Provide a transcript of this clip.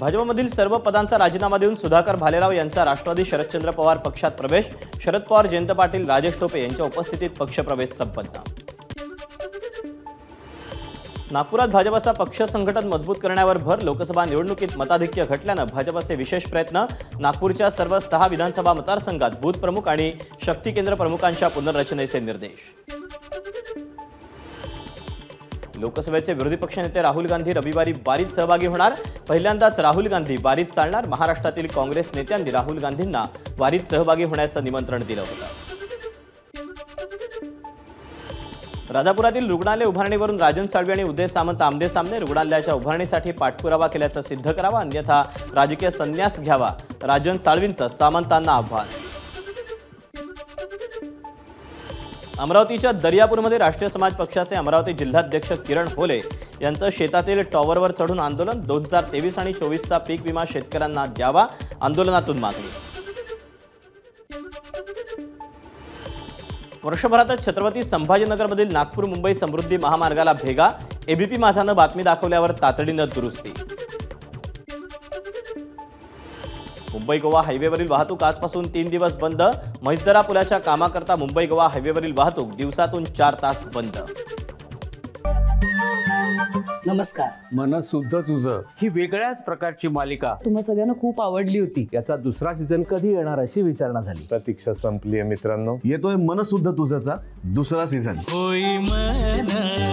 भाजपमधील सर्व पदांचा राजीनामा देऊन सुधाकर भालेराव यांचा राष्ट्रवादी शरदचंद्र पवार पक्षात प्रवेश। शरद पवार, जयंत पाटील, राजेश टोपे यांच्या उपस्थितीत पक्षप्रवेश संपन्न। नागपुरात भाजपचा पक्ष संघटन मजबूत करण्यावर भर। लोकसभा निवडणुकीत मताधिक्य घटल्यानं भाजपचे विशेष प्रयत्न। नागपूरच्या सर्व 6 विधानसभा मतदारसंघात बूथ प्रमुख आणि शक्ती केंद्र प्रमुखांच्या पुनर्रचनेचे निर्देश। लोकसभेचे विरोधी पक्षनेते राहुल गांधी रविवारी वारीत सहभागी होणार। पहिल्यांदाच राहुल गांधी वारीत चालणार। महाराष्ट्रातील काँग्रेस नेत्यांनी राहुल गांधींना वारीत सहभागी होण्याचं निमंत्रण दिलं होतं। राजापुरातील रुग्णालय उभारणीवरून राजन साळवी आणि उदय सामंत आमने सामने। रुग्णालयाच्या उभारणीसाठी पाठपुरावा केल्याचं सिद्ध करावा, अन्यथा राजकीय संन्यास घ्यावा, राजन साळवींचं सामंतांना आव्हान। अमरावतीच्या दर्यापूरमध्ये राष्ट्रीय समाज पक्षाचे अमरावती जिल्हाध्यक्ष किरण होले यांचं शेतातील टॉवरवर चढून आंदोलन। 2023 आणि 24चा पीक विमा शेतकऱ्यांना द्यावा, आंदोलनातून मागणी। वर्षभरातच छत्रपती संभाजीनगरमधील नागपूर मुंबई समृद्धी महामार्गाला भेगा। एबीपी माझानं बातमी दाखवल्यावर तातडीनं दुरुस्ती। मुंबई गोवा हायवेवरील वाहतूक आजपासून 3 दिवस बंद। म्हैसदरा पुलाच्या कामाकरता मुंबई गोवा हायवेवरील वाहतूक दिवसातून 4 तास बंद। नमस्कार। मनसुद्धा तुझं ही वेगळ्याच प्रकारची मालिका तुम्हा सगळ्यांना खूप आवडली होती। याचा दुसरा सीझन कधी येणार अशी विचारणा झाली। प्रतीक्षा संपली आहे मित्रांनो, येतोय मनसुद्धा तुझाचा दुसरा सीझन। होई मनसुद्धा